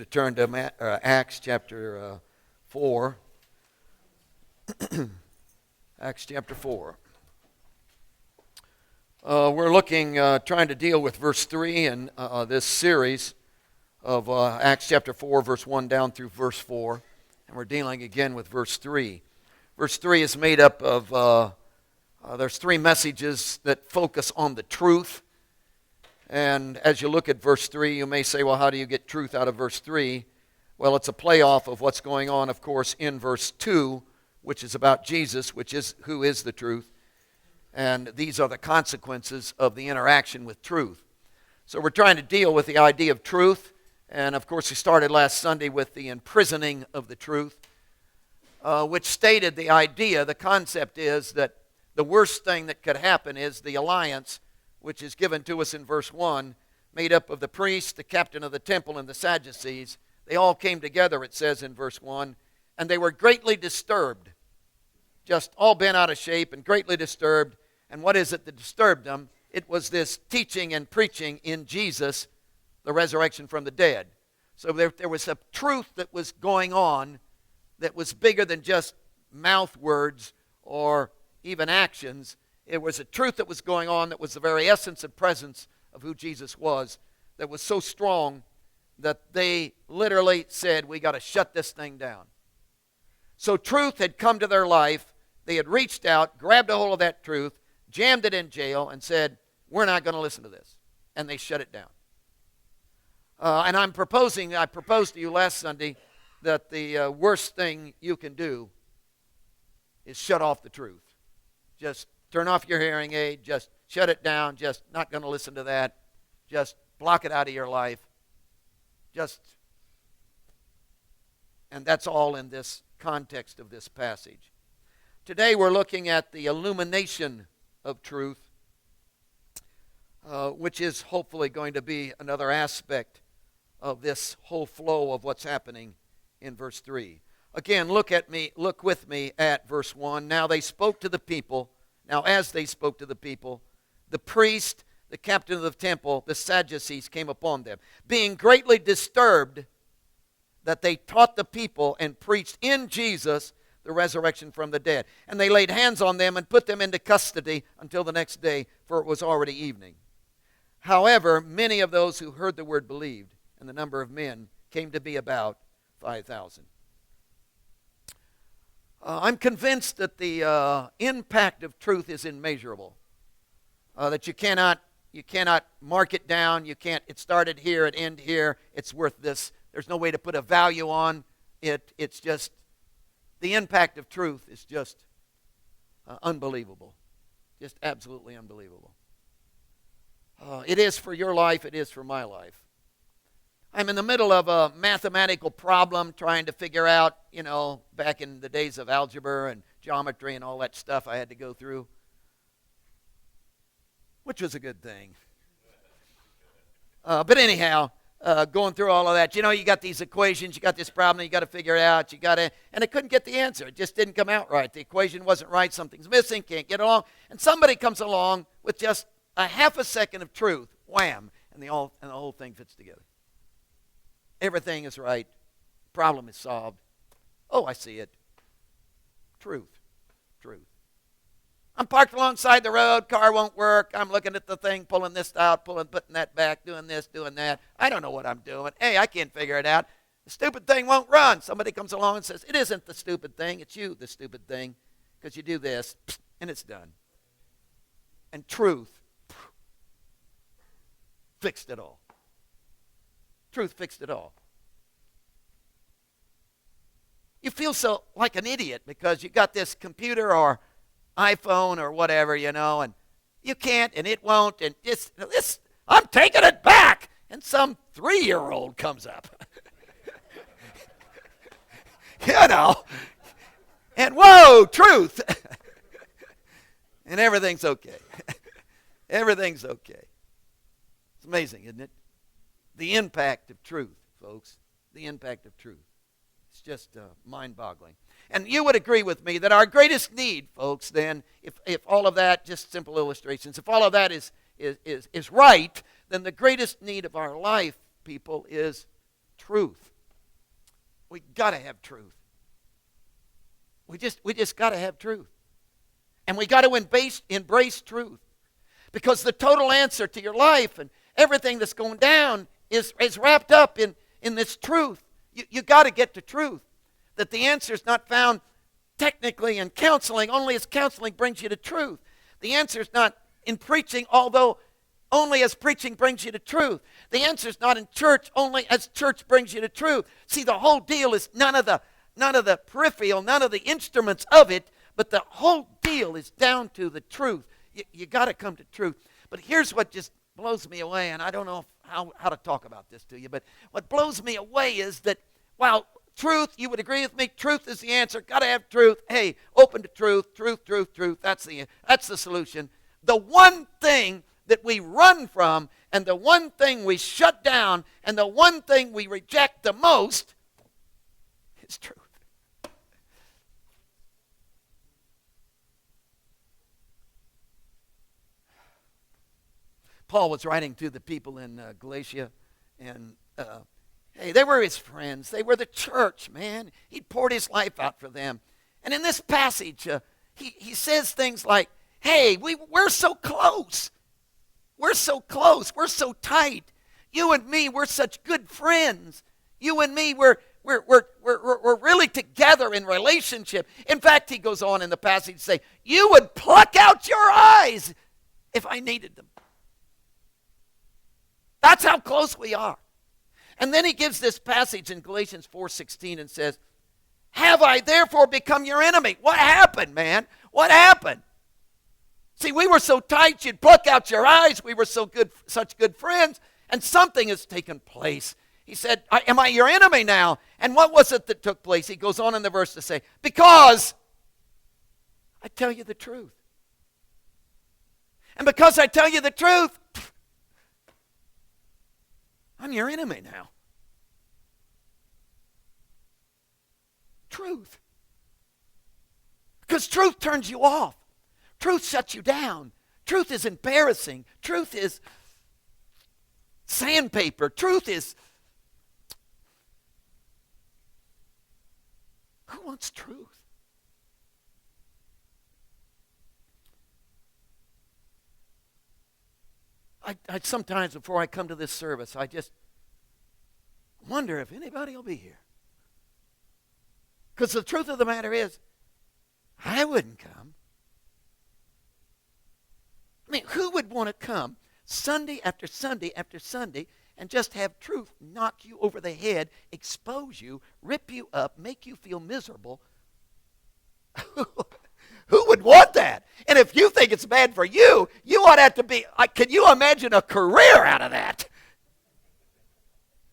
To turn to Acts chapter 4. Acts chapter 4. We're looking, trying to deal with verse 3 in this series of Acts chapter 4, verse 1 down through verse 4. And we're dealing again with verse 3. Verse 3 is made up of, there's three messages that focus on the truth. And as you look at verse 3, you may say, well, how do you get truth out of verse 3? Well, it's a playoff of what's going on, of course, in verse 2, which is about Jesus, which is who is the truth. And these are the consequences of the interaction with truth. So we're trying to deal with the idea of truth. And, of course, we started last Sunday with the imprisoning of the truth, which stated the idea, the concept is that the worst thing that could happen is the alliance which is given to us in verse 1, made up of the priest, the captain of the temple, and the Sadducees. They all came together, it says in verse 1, and they were greatly disturbed, just all bent out of shape and greatly disturbed. And what is it that disturbed them? It was this teaching and preaching in Jesus, the resurrection from the dead. So there was a truth that was going on that was bigger than just mouth words or even actions. It was a truth that was going on that was the very essence and presence of who Jesus was, that was so strong that they literally said, we got to shut this thing down. So truth had come to their life. They had reached out, grabbed a hold of that truth, jammed it in jail, and said, we're not going to listen to this. And they shut it down. And I proposed to you last Sunday that the worst thing you can do is shut off the truth. Just turn off your hearing aid. Just shut it down. Just not going to listen to that. Just block it out of your life. And that's all in this context of this passage. Today we're looking at the illumination of truth, which is hopefully going to be another aspect of this whole flow of what's happening in verse 3. Again, look with me at verse 1. Now they spoke to the people. Now, as they spoke to the people, the priest, the captain of the temple, the Sadducees came upon them, being greatly disturbed that they taught the people and preached in Jesus the resurrection from the dead. And they laid hands on them and put them into custody until the next day, for it was already evening. However, many of those who heard the word believed, and the number of men came to be about 5,000. I'm convinced that the impact of truth is immeasurable. That you cannot mark it down. You can't. It started here. It ended here. It's worth this. There's no way to put a value on it. It's just the impact of truth is just unbelievable, just absolutely unbelievable. It is for your life. It is for my life. I'm in the middle of a mathematical problem trying to figure out, back in the days of algebra and geometry and all that stuff I had to go through, which was a good thing. But anyhow, going through all of that, you got these equations, you got this problem, you got to figure it out, and I couldn't get the answer. It just didn't come out right. The equation wasn't right, something's missing, can't get along, and somebody comes along with just a half a second of truth, wham, and the whole thing fits together. Everything is right. Problem is solved. Oh, I see it. Truth. I'm parked alongside the road. Car won't work. I'm looking at the thing, pulling this out, putting that back, doing this, doing that. I don't know what I'm doing. Hey, I can't figure it out. The stupid thing won't run. Somebody comes along and says, it isn't the stupid thing. It's you, the stupid thing, because you do this, and it's done. And truth fixed it all. Truth fixed it all. You feel so like an idiot because you got this computer or iPhone or whatever, and you can't and it won't, and I'm taking it back, and some 3-year-old comes up. And whoa, truth. And everything's okay. Everything's okay. It's amazing, isn't it? The impact of truth, folks. The impact of truth. It's just mind-boggling. And you would agree with me that our greatest need, folks, then, if all of that, just simple illustrations, if all of that is right, then the greatest need of our life, people, is truth. We got to have truth. We just got to have truth. And we got to embrace truth. Because the total answer to your life and everything that's going down is wrapped up in this truth. You got to get to truth. That the answer is not found technically in counseling, only as counseling brings you to truth. The answer is not in preaching, although only as preaching brings you to truth. The answer is not in church, only as church brings you to truth. See, the whole deal is none of the peripheral, none of the instruments of it, but the whole deal is down to the truth. You got to come to truth. But here's what just blows me away, and I don't know how to talk about this to you, but what blows me away is that while truth, you would agree with me, truth is the answer. Got to have truth. Hey, open to truth, truth, truth, truth. That's the solution. The one thing that we run from, and the one thing we shut down, and the one thing we reject the most is truth. Paul was writing to the people in Galatia, and hey, they were his friends. They were the church, man. He poured his life out for them. And in this passage, he says things like, hey, we're so close. We're so close. We're so tight. You and me, we're such good friends. You and me, we're really together in relationship. In fact, he goes on in the passage to say, you would pluck out your eyes if I needed them. That's how close we are. And then he gives this passage in Galatians 4:16 and says, have I therefore become your enemy? What happened, man? What happened? See, we were so tight, you'd pluck out your eyes. We were such good friends, and something has taken place. He said, am I your enemy now? And what was it that took place? He goes on in the verse to say, because I tell you the truth. And because I tell you the truth, I'm your enemy now. Truth. Because truth turns you off. Truth shuts you down. Truth is embarrassing. Truth is sandpaper. Truth is... Who wants truth? I sometimes, before I come to this service, I just wonder if anybody will be here. Because the truth of the matter is, I wouldn't come. I mean, who would want to come Sunday after Sunday after Sunday and just have truth knock you over the head, expose you, rip you up, make you feel miserable? Who would want that? And if you think it's bad for you, you ought to have to be, can you imagine a career out of that?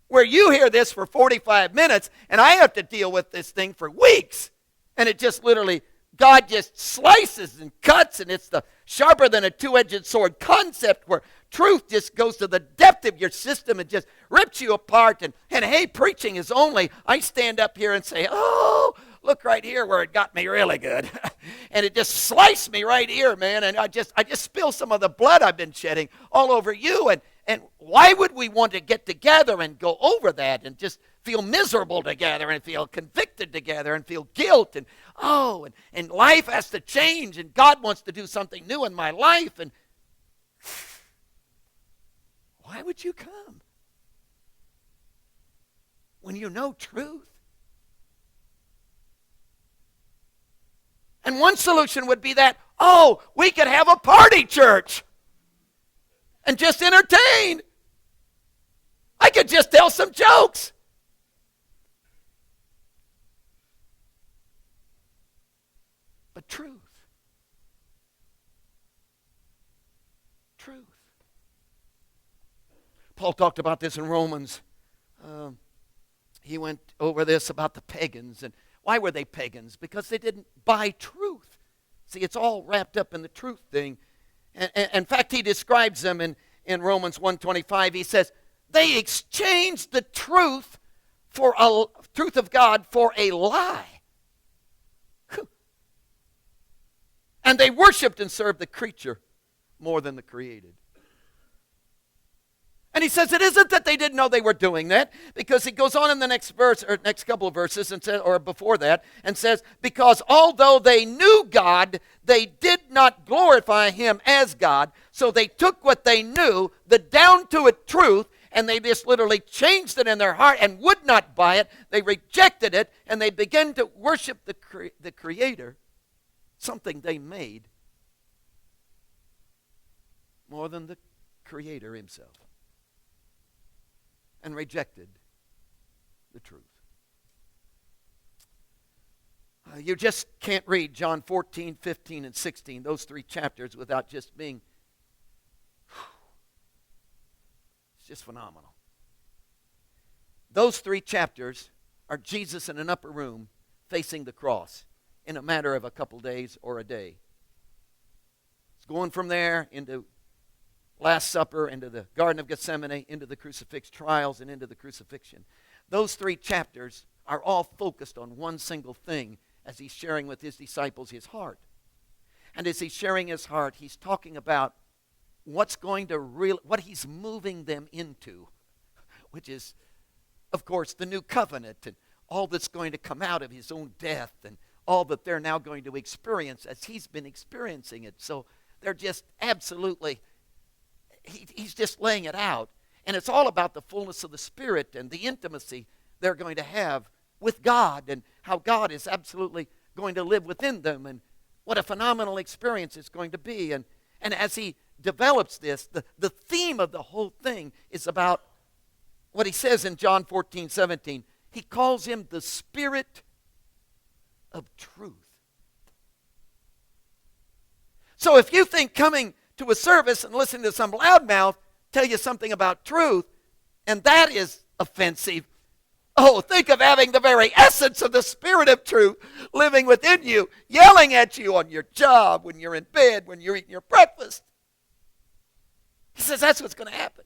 Where you hear this for 45 minutes, and I have to deal with this thing for weeks. And it just literally, God just slices and cuts, and it's the sharper than a two-edged sword concept where truth just goes to the depth of your system and just rips you apart. And hey, preaching is only, I stand up here and say, oh, look right here where it got me really good. And it just sliced me right here, man. And I just spill some of the blood I've been shedding all over you. And why would we want to get together and go over that and just feel miserable together and feel convicted together and feel guilt and life has to change and God wants to do something new in my life, and why would you come when you know truth? And one solution would be that, we could have a party church and just entertain. I could just tell some jokes. But truth. Paul talked about this in Romans. He went over this about the pagans. And why were they pagans? Because they didn't buy truth. See, it's all wrapped up in the truth thing. And in fact, he describes them in Romans 1:25. He says, they exchanged the truth of God for a lie. And they worshiped and served the creature more than the created. And he says it isn't that they didn't know they were doing that, because he goes on in the next verse, or next couple of verses, and says, or before that, and says, because although they knew God, they did not glorify him as God. So they took what they knew, the down-to-it truth, and they just literally changed it in their heart and would not buy it. They rejected it, and they began to worship the Creator, something they made, more than the Creator himself, and rejected the truth. You just can't read John 14, 15, and 16, those three chapters, without just being, it's just phenomenal. Those three chapters are Jesus in an upper room facing the cross in a matter of a couple days or a day. It's going from there into Last Supper, into the Garden of Gethsemane, into the crucifix trials, and into the crucifixion. Those three chapters are all focused on one single thing as he's sharing with his disciples his heart. And as he's sharing his heart, he's talking about what he's moving them into, which is, of course, the new covenant and all that's going to come out of his own death and all that they're now going to experience as he's been experiencing it. So they're just absolutely... He's just laying it out. And it's all about the fullness of the Spirit and the intimacy they're going to have with God, and how God is absolutely going to live within them, and what a phenomenal experience it's going to be. And as he develops this, the theme of the whole thing is about what he says in John 14, 17. He calls him the Spirit of truth. So if you think coming to a service and listen to some loudmouth tell you something about truth, and that is offensive, oh, think of having the very essence of the Spirit of truth living within you, yelling at you on your job, when you're in bed, when you're eating your breakfast. He says that's what's going to happen.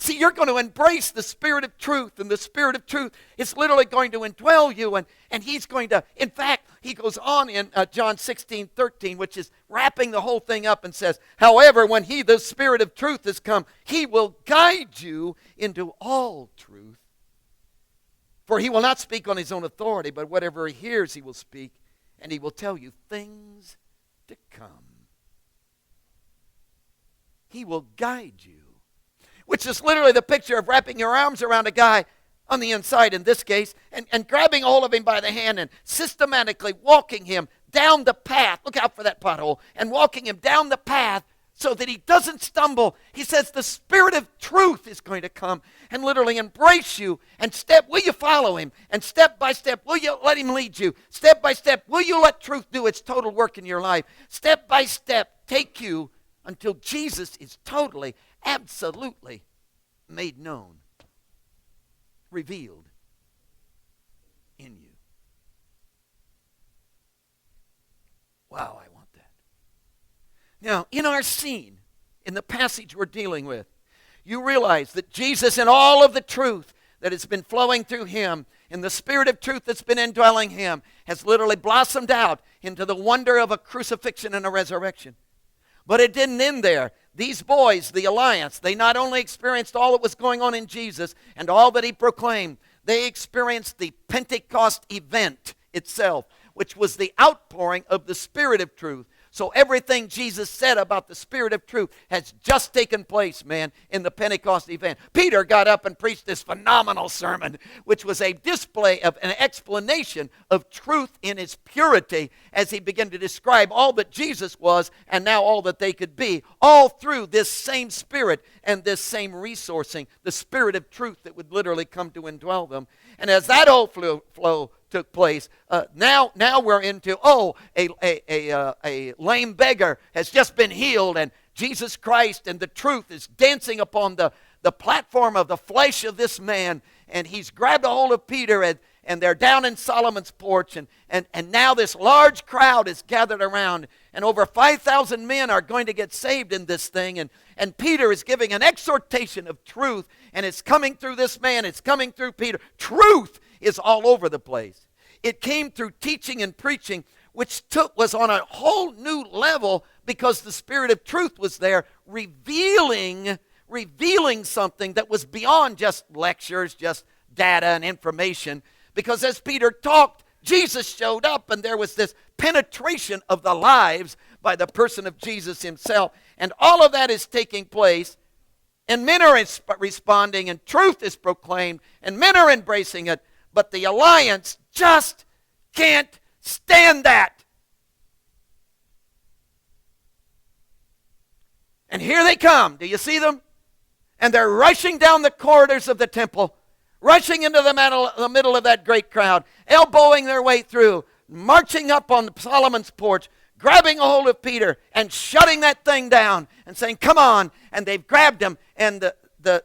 See, you're going to embrace the Spirit of truth, and the Spirit of truth is literally going to indwell you, and he's going to, in fact, he goes on in John 16, 13, which is wrapping the whole thing up, and says, however, when he, the Spirit of truth, has come, he will guide you into all truth. For he will not speak on his own authority, but whatever he hears he will speak, and he will tell you things to come. He will guide you. Which is literally the picture of wrapping your arms around a guy on the inside in this case, and grabbing hold of him by the hand and systematically walking him down the path. Look out for that pothole. And walking him down the path so that he doesn't stumble. He says the Spirit of truth is going to come and literally embrace you. And will you follow him? And step by step, will you let him lead you? Step by step, will you let truth do its total work in your life? Step by step, take you until Jesus is totally, absolutely made known, revealed in you. Wow, I want that. Now, in our scene, in the passage we're dealing with, you realize that Jesus, in all of the truth that has been flowing through him, in the Spirit of truth that's been indwelling him, has literally blossomed out into the wonder of a crucifixion and a resurrection. But it didn't end there. These boys, the Alliance, they not only experienced all that was going on in Jesus and all that he proclaimed, they experienced the Pentecost event itself, which was the outpouring of the Spirit of truth. So everything Jesus said about the Spirit of truth has just taken place, man, in the Pentecost event. Peter got up and preached this phenomenal sermon, which was a display of an explanation of truth in its purity as he began to describe all that Jesus was and now all that they could be, all through this same Spirit and this same resourcing, the Spirit of truth that would literally come to indwell them. And as that whole flow took place, now we're into, a lame beggar has just been healed, and Jesus Christ and the truth is dancing upon the platform of the flesh of this man, and he's grabbed a hold of Peter, and they're down in Solomon's porch, and now this large crowd is gathered around, and over 5,000 men are going to get saved in this thing, and Peter is giving an exhortation of truth, and it's coming through this man, it's coming through Peter. Truth is all over the place. It came through teaching and preaching, which was on a whole new level because the Spirit of truth was there, revealing revealing something that was beyond just lectures, just data and information. Because as Peter talked, Jesus showed up, and there was this penetration of the lives by the person of Jesus himself. And all of that is taking place, and men are responding, and truth is proclaimed, and men are embracing it. But the alliance just can't stand that. And here they come. Do you see them? And they're rushing down the corridors of the temple, rushing into the middle of that great crowd, elbowing their way through, marching up on Solomon's porch, grabbing a hold of Peter and shutting that thing down and saying, come on. And they've grabbed him, and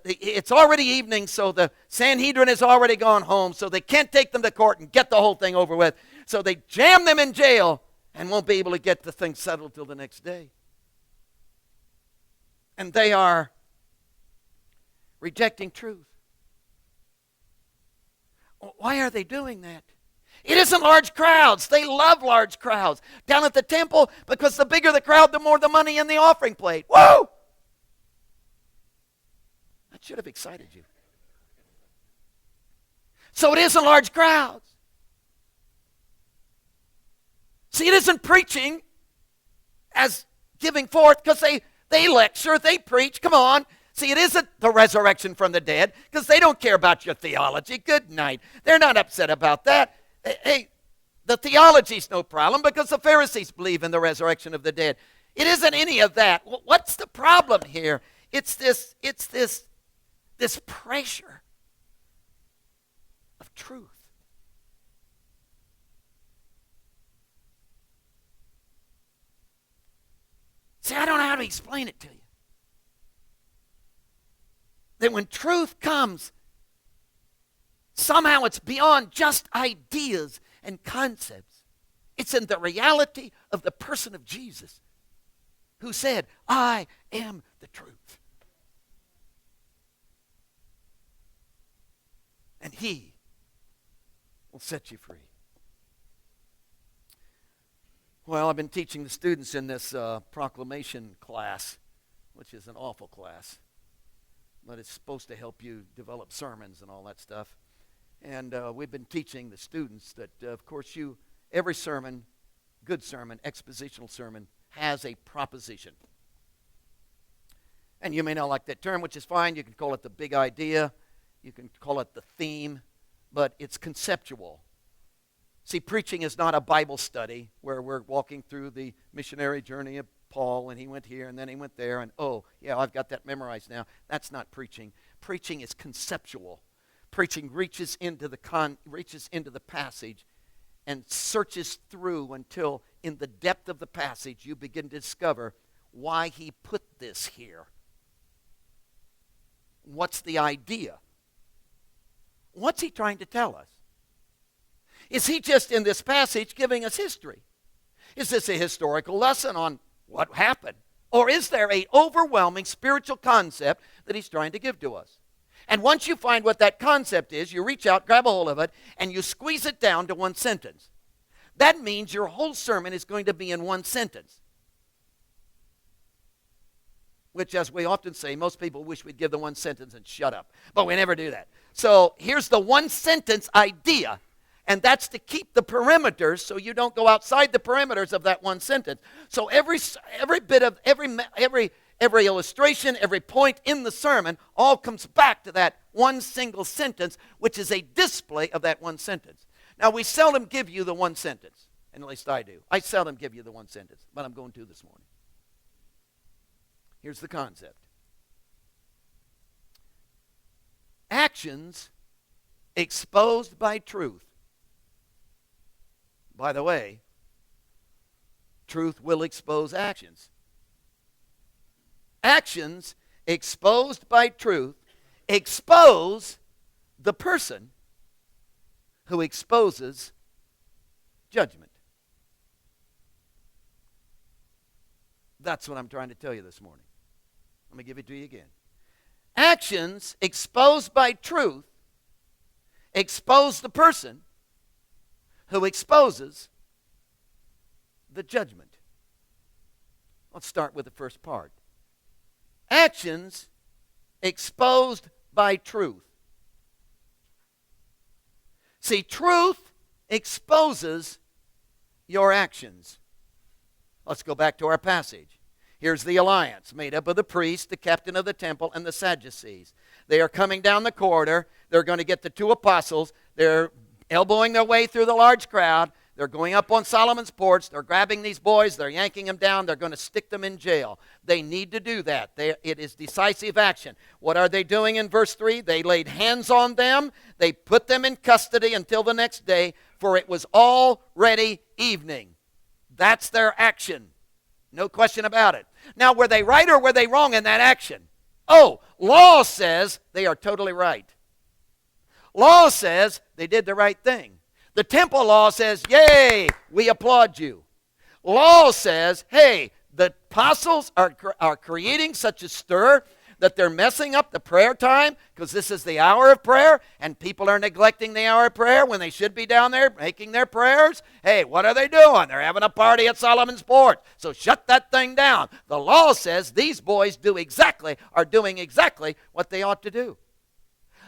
it's already evening, so the Sanhedrin has already gone home, so they can't take them to court and get the whole thing over with. So they jam them in jail and won't be able to get the thing settled till the next day. And they are rejecting truth. Why are they doing that? It isn't large crowds. They love large crowds down at the temple, because the bigger the crowd, the more the money in the offering plate. Whoa! That should have excited you. So it isn't large crowds. See, it isn't preaching as giving forth, because they lecture, they preach. Come on. See, it isn't the resurrection from the dead, because they don't care about your theology. Good night. They're not upset about that. Hey, the theology's no problem, because the Pharisees believe in the resurrection of the dead. It isn't any of that. What's the problem here? It's this pressure of truth. See, I don't know how to explain it to you. That when truth comes, somehow it's beyond just ideas and concepts. It's in the reality of the person of Jesus, who said, I am the truth. And he will set you free. Well, I've been teaching the students in this proclamation class, which is an awful class, but it's supposed to help you develop sermons and all that stuff. And we've been teaching the students that, of course, every sermon, good sermon, expositional sermon, has a proposition. And you may not like that term, which is fine. You can call it the big idea. You can call it the theme, but it's conceptual. See, preaching is not a Bible study where we're walking through the missionary journey of Paul, and he went here and then he went there, and oh, yeah, I've got that memorized now. That's not preaching. Preaching is conceptual. Preaching reaches into the passage and searches through until in the depth of the passage you begin to discover why he put this here. What's the idea? What's he trying to tell us? Is he just in this passage giving us history? Is this a historical lesson on what happened? Or is there an overwhelming spiritual concept that he's trying to give to us? And once you find what that concept is, you reach out, grab a hold of it, and you squeeze it down to one sentence. That means your whole sermon is going to be in one sentence. Which, as we often say, most people wish we'd give the one sentence and shut up. But we never do that. So here's the one sentence idea. And that's to keep the perimeters so you don't go outside the perimeters of that one sentence. So every bit of, every illustration, every point in the sermon all comes back to that one single sentence, which is a display of that one sentence. Now, we seldom give you the one sentence, and at least I do. I seldom give you the one sentence, but I'm going to this morning. Here's the concept. Actions exposed by truth. By the way, truth will expose actions. Actions exposed by truth expose the person who exposes judgment. That's what I'm trying to tell you this morning. Let me give it to you again. Actions exposed by truth expose the person who exposes the judgment. Let's start with the first part. Actions exposed by truth. See, truth exposes your actions. Let's go back to our passage. Here's the alliance made up of the priest, the captain of the temple, and the Sadducees. They are coming down the corridor. They're going to get the two apostles. They're elbowing their way through the large crowd. They're going up on Solomon's porch. They're grabbing these boys. They're yanking them down. They're going to stick them in jail. They need to do that. It is decisive action. What are they doing in verse 3? They laid hands on them. They put them in custody until the next day, for it was already evening. That's their action. No question about it. Now, were they right or were they wrong in that action? Oh, law says they are totally right. Law says they did the right thing. The temple law says, yay, we applaud you. Law says, hey, the apostles are creating such a stir that they're messing up the prayer time because this is the hour of prayer and people are neglecting the hour of prayer when they should be down there making their prayers. Hey, what are they doing? They're having a party at Solomon's porch. So shut that thing down. The law says these boys are doing exactly what they ought to do.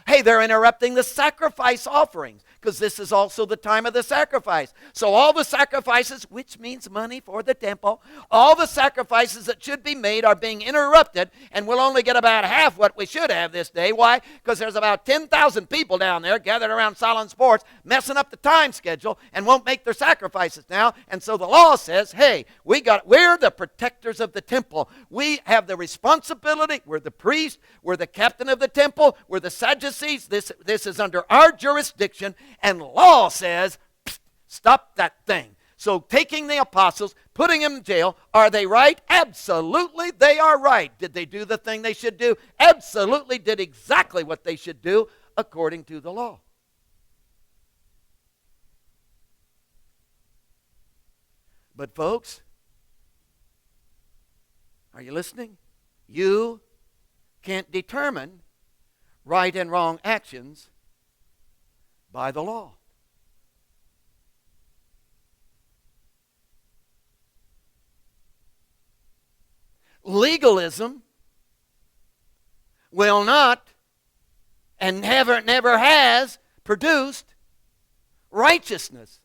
Hey, they're interrupting the sacrifice offerings because this is also the time of the sacrifice. So all the sacrifices, which means money for the temple, all the sacrifices that should be made are being interrupted, and we'll only get about half what we should have this day. Why? Because there's about 10,000 people down there gathered around Solomon's porch messing up the time schedule and won't make their sacrifices now. And so the law says, hey, we're the protectors of the temple. We have the responsibility. We're the priest. We're the captain of the temple. We're the Sadducees. This is under our jurisdiction, and law says, stop that thing. So taking the apostles, putting them in jail, are they right? Absolutely, they are right. Did they do the thing they should do? Absolutely did exactly what they should do according to the law. But folks, are you listening? You can't determine right and wrong actions by the law. Legalism will not and never has produced righteousness.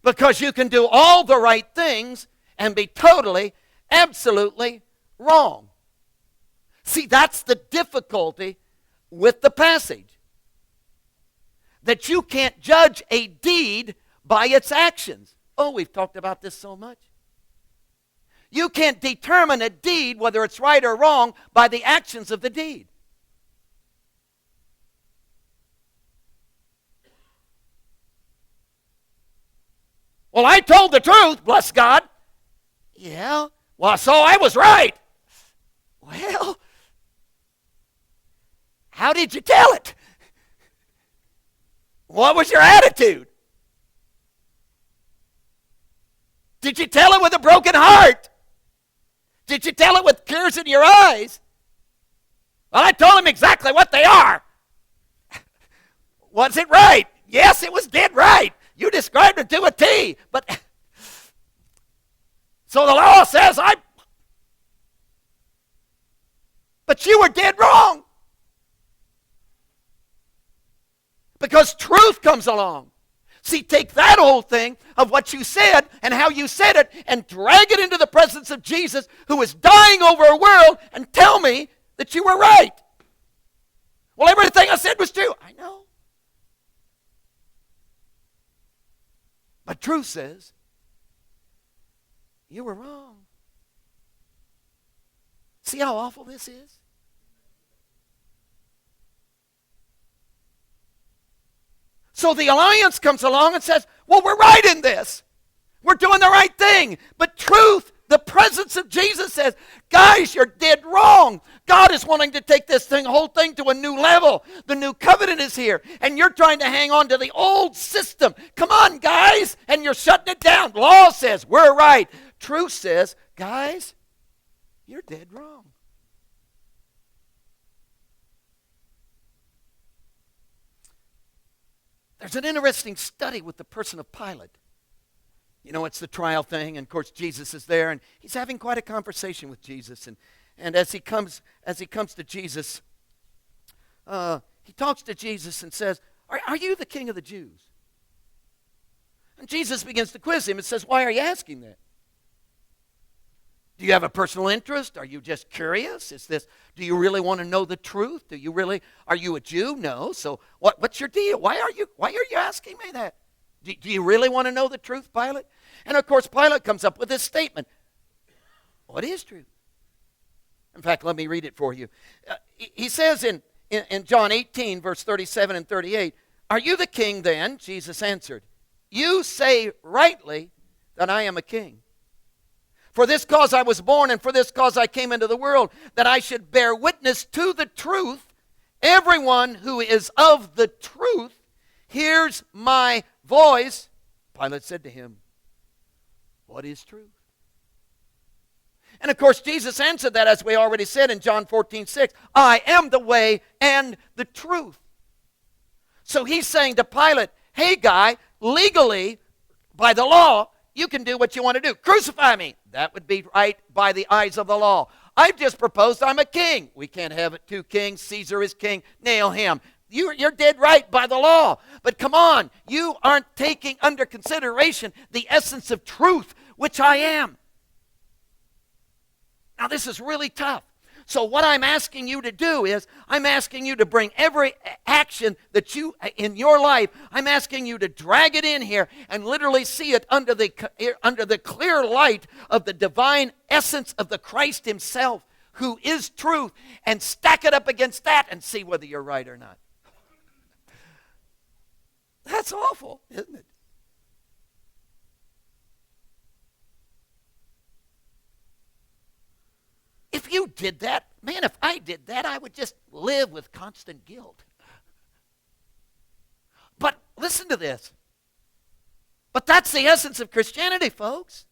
Because you can do all the right things and be totally, absolutely wrong. See, that's the difficulty with the passage. That you can't judge a deed by its actions. Oh, we've talked about this so much. You can't determine a deed, whether it's right or wrong, by the actions of the deed. Well, I told the truth, bless God. Yeah, well, so I was right. Well, how did you tell it? What was your attitude? Did you tell it with a broken heart? Did you tell it with tears in your eyes? Well, I told him exactly what they are. Was it right? Yes, it was dead right. You described it to a T. But so the law says but you were dead wrong. Because truth comes along. See, take that whole thing of what you said and how you said it and drag it into the presence of Jesus, who is dying over a world, and tell me that you were right. Well, everything I said was true. I know. But truth says, you were wrong. See how awful this is? So the alliance comes along and says, well, we're right in this. We're doing the right thing. But truth, the presence of Jesus says, guys, you're dead wrong. God is wanting to take this whole thing to a new level. The new covenant is here. And you're trying to hang on to the old system. Come on, guys. And you're shutting it down. Law says, we're right. Truth says, guys, you're dead wrong. There's an interesting study with the person of Pilate. It's the trial thing, and of course Jesus is there, and he's having quite a conversation with Jesus. And as he comes to Jesus, he talks to Jesus and says, are you the king of the Jews? And Jesus begins to quiz him and says, why are you asking that? Do you have a personal interest? Are you just curious? Do you really want to know the truth? Are you a Jew? No. So what's your deal? Why are you asking me that? Do you really want to know the truth, Pilate? And of course, Pilate comes up with this statement. What is truth? In fact, let me read it for you. He says in John 18, verse 37 and 38, are you the king then? Jesus answered, you say rightly that I am a king. For this cause I was born, and for this cause I came into the world, that I should bear witness to the truth. Everyone who is of the truth hears my voice. Pilate said to him, what is truth? And of course, Jesus answered that, as we already said in John 14:6, I am the way and the truth. So he's saying to Pilate, hey guy, legally, by the law, you can do what you want to do. Crucify me. That would be right by the eyes of the law. I've just proposed I'm a king. We can't have two kings. Caesar is king. Nail him. You're dead right by the law. But come on, you aren't taking under consideration the essence of truth, which I am. Now, this is really tough. So what I'm asking you to do is, I'm asking you to bring every action that you, in your life, I'm asking you to drag it in here and literally see it under the clear light of the divine essence of the Christ himself, who is truth, and stack it up against that and see whether you're right or not. That's awful, isn't it? If you did that, man, if I did that, I would just live with constant guilt. But listen to this. But that's the essence of Christianity, folks.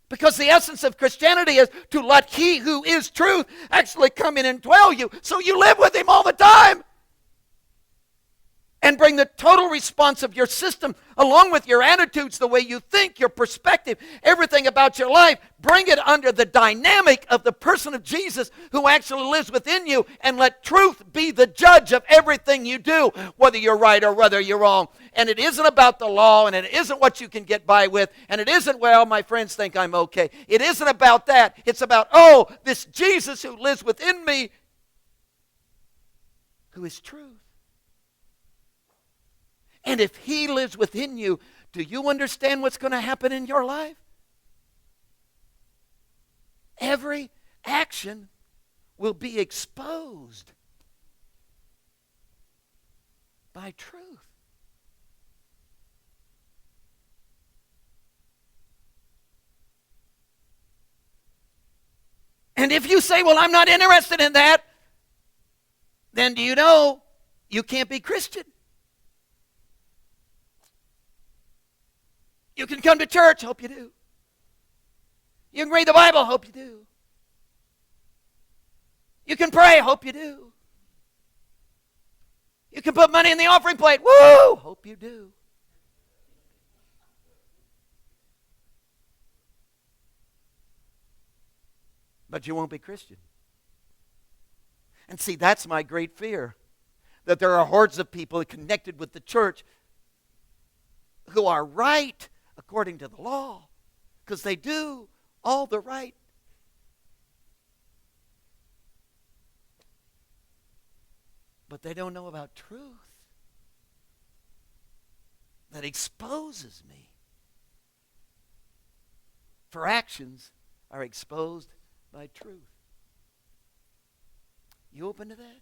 Because the essence of Christianity is to let he who is truth actually come in and dwell you, so you live with him all the time. And bring the total response of your system, along with your attitudes, the way you think, your perspective, everything about your life, bring it under the dynamic of the person of Jesus who actually lives within you, and let truth be the judge of everything you do, whether you're right or whether you're wrong. And it isn't about the law, and it isn't what you can get by with, and it isn't, well, my friends think I'm okay. It isn't about that. It's about, this Jesus who lives within me, who is truth. And if he lives within you, do you understand what's going to happen in your life? Every action will be exposed by truth. And if you say, well, I'm not interested in that, then do you know you can't be Christian? You can come to church, hope you do. You can read the Bible, hope you do. You can pray, hope you do. You can put money in the offering plate, woo, hope you do. But you won't be Christian. And see, that's my great fear, that there are hordes of people connected with the church who are right according to the law, because they do all the right. But they don't know about truth that exposes me. For actions are exposed by truth. You open to that?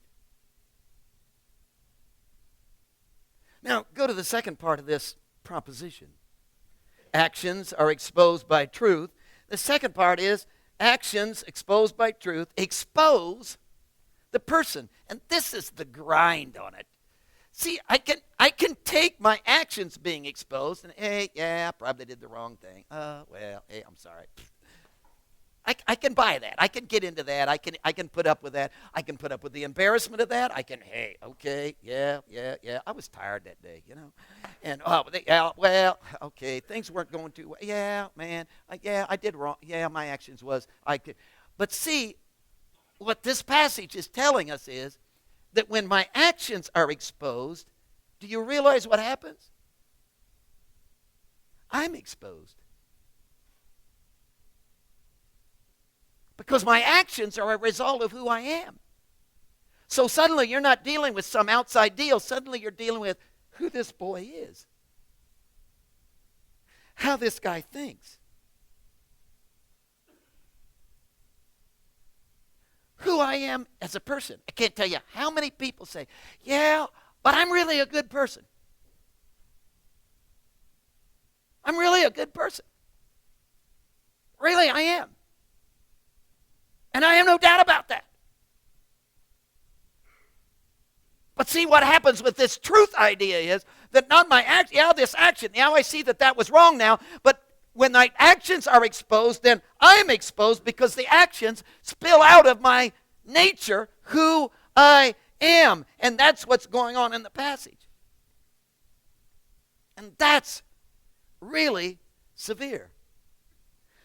Now, go to the second part of this proposition. Actions are exposed by truth. The second part is actions exposed by truth expose the person. And this is the grind on it. See, I can take my actions being exposed and, hey, yeah, I probably did the wrong thing. Well, hey, I'm sorry. I can buy that. I can get into that. I can put up with that. I can put up with the embarrassment of that. Hey, okay, yeah. I was tired that day, And, okay, things weren't going too well. Yeah, man, I did wrong. Yeah, my actions was, I could. But see, what this passage is telling us is that when my actions are exposed, do you realize what happens? I'm exposed. Because my actions are a result of who I am. So suddenly you're not dealing with some outside deal. Suddenly you're dealing with who this boy is. How this guy thinks. Who I am as a person. I can't tell you how many people say, yeah, but I'm really a good person. I'm really a good person. Really, I am. And I have no doubt about that. But see, what happens with this truth idea is that not my action, this action, now I see that was wrong now, but when my actions are exposed, then I'm exposed because the actions spill out of my nature who I am. And that's what's going on in the passage. And that's really severe.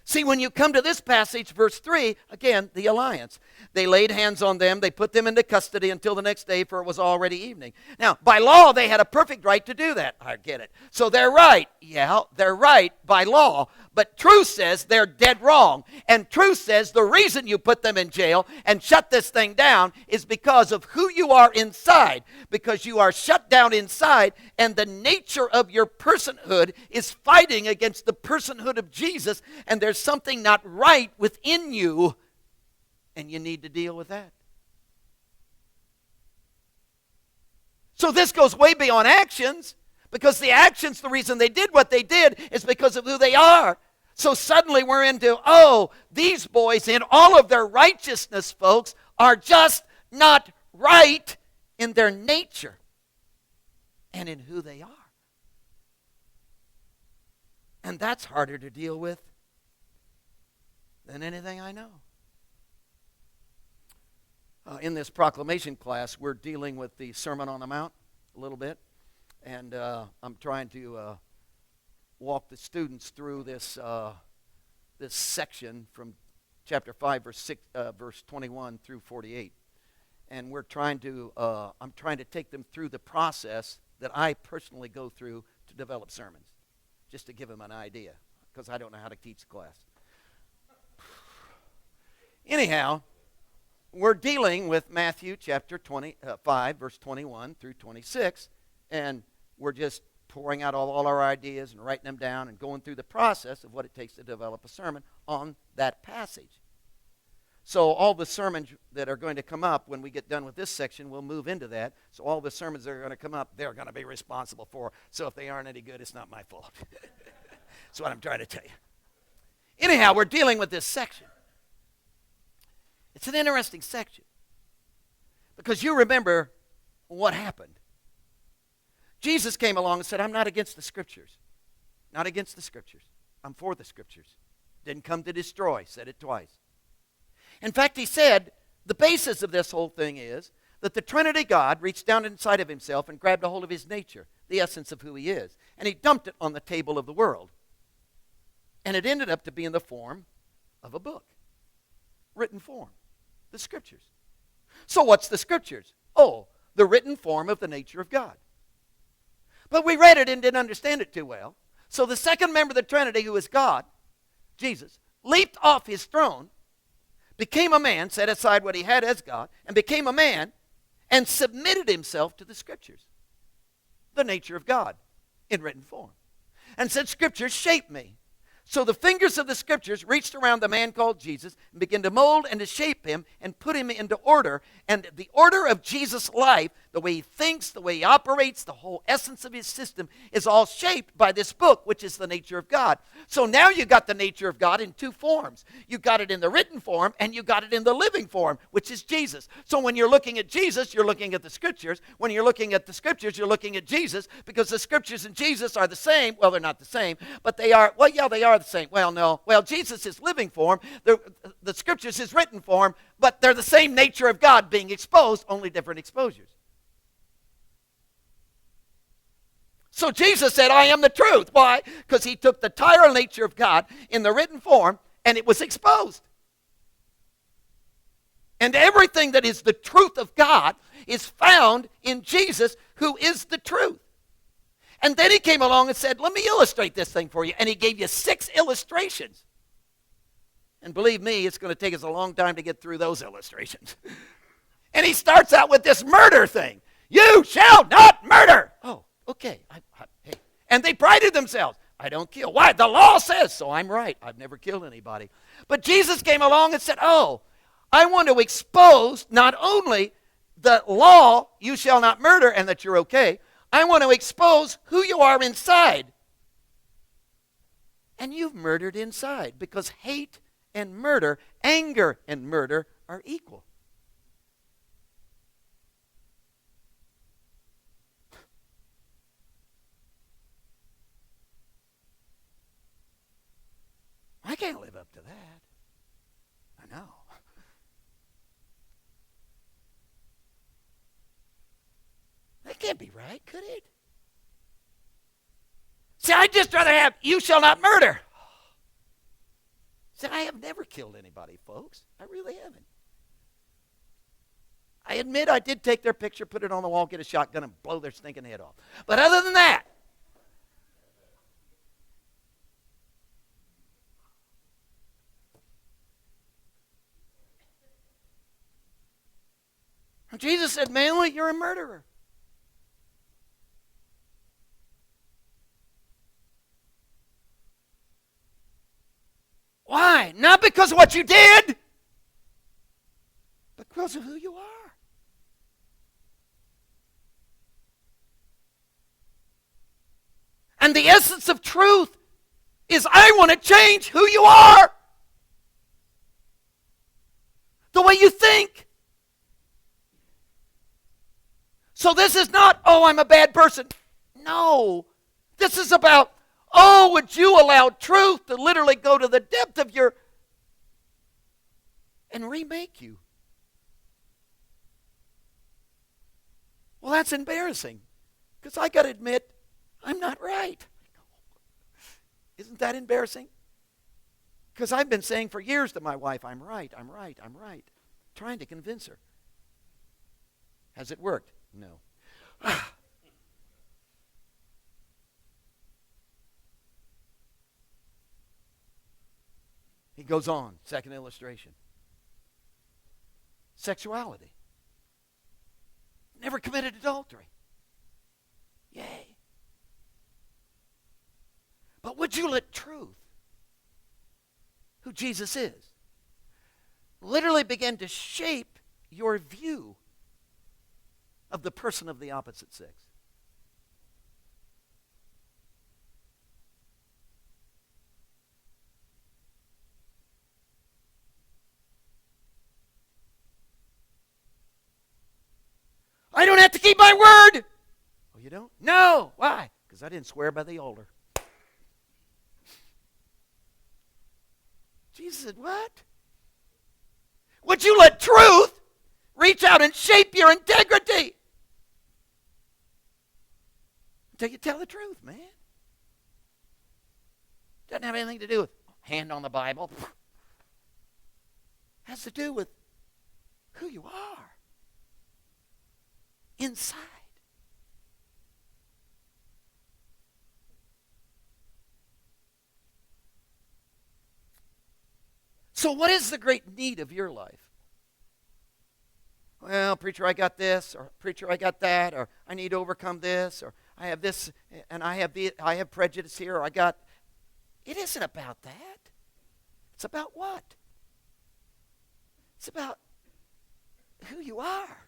See, when you come to this passage, verse 3, again, the alliance. They laid hands on them. They put them into custody until the next day, for it was already evening. Now, by law, they had a perfect right to do that. I get it. So they're right. Yeah, they're right by law. But truth says they're dead wrong. And truth says the reason you put them in jail and shut this thing down is because of who you are inside. Because you are shut down inside, and the nature of your personhood is fighting against the personhood of Jesus, and there's something not right within you, and you need to deal with that. So this goes way beyond actions, because the actions, the reason they did what they did is because of who they are. So suddenly we're into, these boys in all of their righteousness, folks, are just not right in their nature and in who they are. And that's harder to deal with than anything I know. In this proclamation class, we're dealing with the Sermon on the Mount a little bit. And I'm trying to walk the students through this section from chapter 5, verse 21 through 48. And I'm trying to take them through the process that I personally go through to develop sermons, just to give them an idea, because I don't know how to teach the class. Anyhow, we're dealing with Matthew chapter 5, verse 21 through 26, and we're just pouring out all our ideas and writing them down and going through the process of what it takes to develop a sermon on that passage. So all the sermons that are going to come up when we get done with this section, we'll move into that. So all the sermons that are going to come up, they're going to be responsible for. So if they aren't any good, it's not my fault. That's what I'm trying to tell you. Anyhow, we're dealing with this section. It's an interesting section, because you remember what happened. Jesus came along and said, I'm not against the Scriptures. Not against the Scriptures. I'm for the Scriptures. Didn't come to destroy. Said it twice. In fact, he said, the basis of this whole thing is that the Trinity God reached down inside of himself and grabbed a hold of his nature, the essence of who he is, and he dumped it on the table of the world. And it ended up to be in the form of a book, written form, the Scriptures. So what's the Scriptures? The written form of the nature of God. But we read it and didn't understand it too well. So the second member of the Trinity, who is God, Jesus, leaped off his throne, became a man, set aside what he had as God, and became a man, and submitted himself to the Scriptures, the nature of God, in written form, and said, Scriptures shape me. So the fingers of the Scriptures reached around the man called Jesus and began to mold and to shape him and put him into order. And the order of Jesus' life the way he thinks, the way he operates, the whole essence of his system is all shaped by this book, which is the nature of God. So now you got the nature of God in two forms. You got it in the written form, and you got it in the living form, which is Jesus. So when you're looking at Jesus, you're looking at the Scriptures. When you're looking at the Scriptures, you're looking at Jesus, because the Scriptures and Jesus are the same. Well, they're not the same, but they are, well, yeah, they are the same. Well, no. Well, Jesus is living form. The Scriptures is written form, but they're the same nature of God being exposed, only different exposures. So Jesus said, I am the truth. Why? Because he took the entire nature of God in the written form, and it was exposed. And everything that is the truth of God is found in Jesus, who is the truth. And then he came along and said, let me illustrate this thing for you. And he gave you 6 illustrations. And believe me, it's going to take us a long time to get through those illustrations. And he starts out with this murder thing. You shall not murder. Oh, okay. Hey. And they prided themselves. I don't kill. Why? The law says so. I'm right. I've never killed anybody. But Jesus came along and said, oh, I want to expose not only the law, you shall not murder, and that you're okay. I want to expose who you are inside. And you've murdered inside, because hate and murder, anger and murder are equal. I can't live up to that. I know. That can't be right, could it? See, I'd just rather have, you shall not murder. See, I have never killed anybody, folks. I really haven't. I admit I did take their picture, put it on the wall, get a shotgun, and blow their stinking head off. But other than that, Jesus said, Manley, you're a murderer. Why? Not because of what you did, but because of who you are. And the essence of truth is I want to change who you are. The way you think. So this is not, oh, I'm a bad person. No. This is about, oh, would you allow truth to literally go to the depth of your, and remake you? Well, that's embarrassing, because I got to admit, I'm not right. Isn't that embarrassing? Because I've been saying for years to my wife, I'm right, I'm right, I'm right. Trying to convince her. Has it worked? No. He goes on, second illustration. Sexuality. Never committed adultery. Yay. But would you let truth, who Jesus is, literally begin to shape your view of the person of the opposite sex? I don't have to keep my word. Oh, you don't? No. Why? Because I didn't swear by the altar. Jesus said, what? Would you let truth reach out and shape your integrity? Until you tell the truth, man. Doesn't have anything to do with hand on the Bible. It has to do with who you are inside. So what is the great need of your life? Well, preacher, I got this, or preacher, I got that, or I need to overcome this, or I have this, and I have prejudice here, or I got. It isn't about that. It's about what? It's about who you are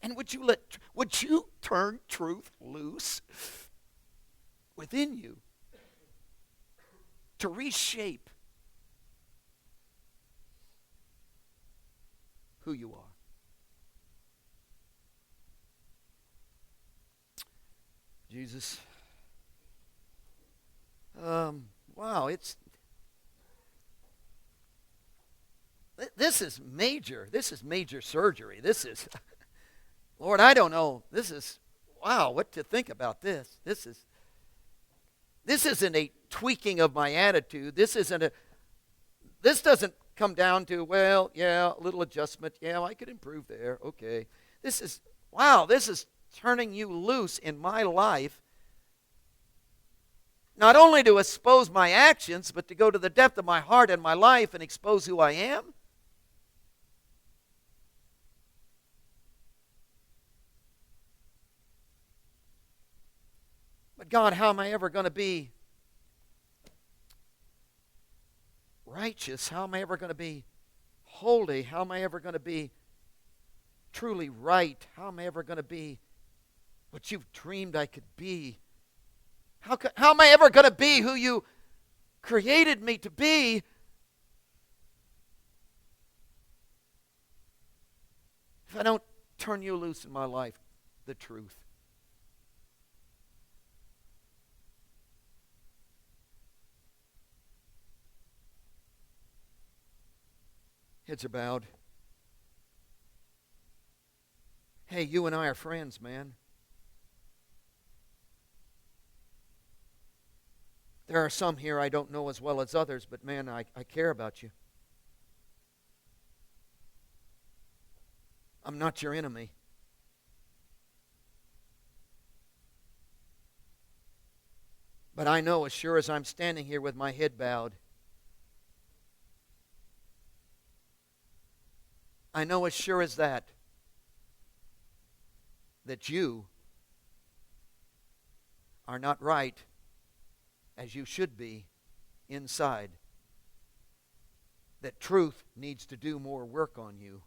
And would you turn truth loose within you to reshape who you are? Jesus. Wow, this is major. This is major surgery. This is, Lord, I don't know. This is, wow, what to think about this. This isn't a tweaking of my attitude. This doesn't come down to, well, yeah, a little adjustment. Yeah, I could improve there. Okay. This is turning you loose in my life, not only to expose my actions, but to go to the depth of my heart and my life and expose who I am. But God, how am I ever going to be righteous? How am I ever going to be holy? How am I ever going to be truly right? How am I ever going to be what you've dreamed I could be? How am I ever going to be who you created me to be if I don't turn you loose in my life, the truth? Heads are bowed. Hey, you and I are friends, man. There are some here I don't know as well as others, but man, I care about you. I'm not your enemy. But I know as sure as I'm standing here with my head bowed, I know as sure as that you are not right as you should be inside. That truth needs to do more work on you.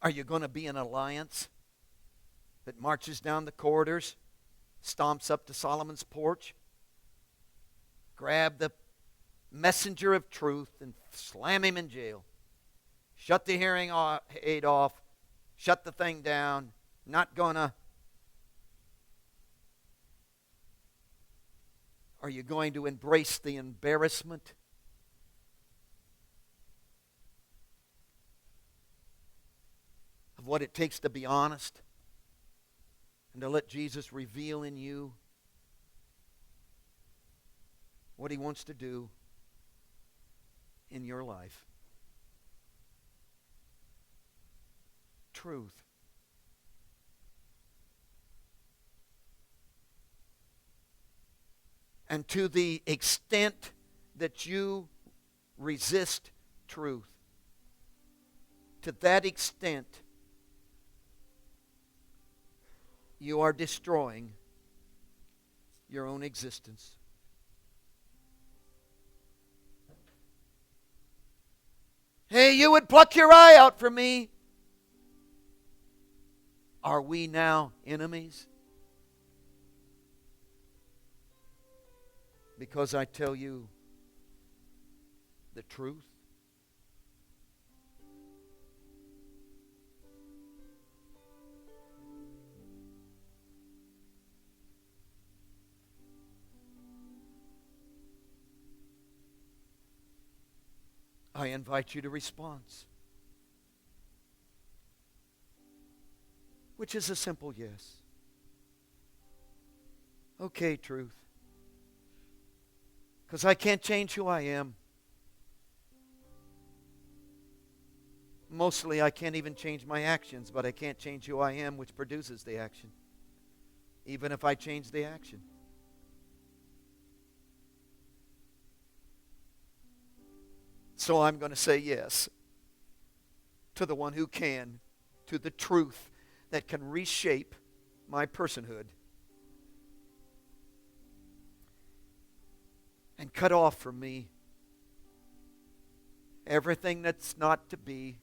Are you going to be an alliance that marches down the corridors, stomps up to Solomon's porch, grab the messenger of truth and slam him in jail, shut the hearing aid off, shut the thing down, not gonna? Are you going to embrace the embarrassment of what it takes to be honest and to let Jesus reveal in you what he wants to do in your life? Truth. And to the extent that you resist truth, to that extent you are destroying your own existence. Hey, you would pluck your eye out for me. Are we now enemies? Because I tell you the truth? I invite you to response, which is a simple yes. Okay, truth. Because I can't change who I am. Mostly I can't even change my actions, but I can't change who I am, which produces the action. Even if I change the action. So I'm going to say yes to the one who can, to the truth that can reshape my personhood and cut off from me everything that's not to be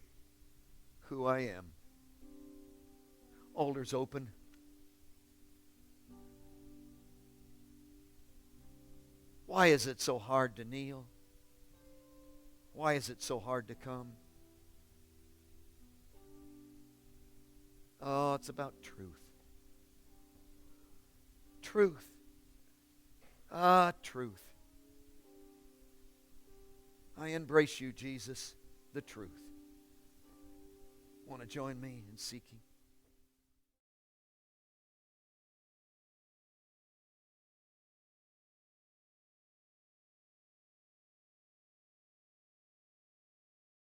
who I am. Altars open. Why is it so hard to kneel? Why is it so hard to come? Oh, it's about truth. Truth. Truth. I embrace you, Jesus, the truth. Want to join me in seeking?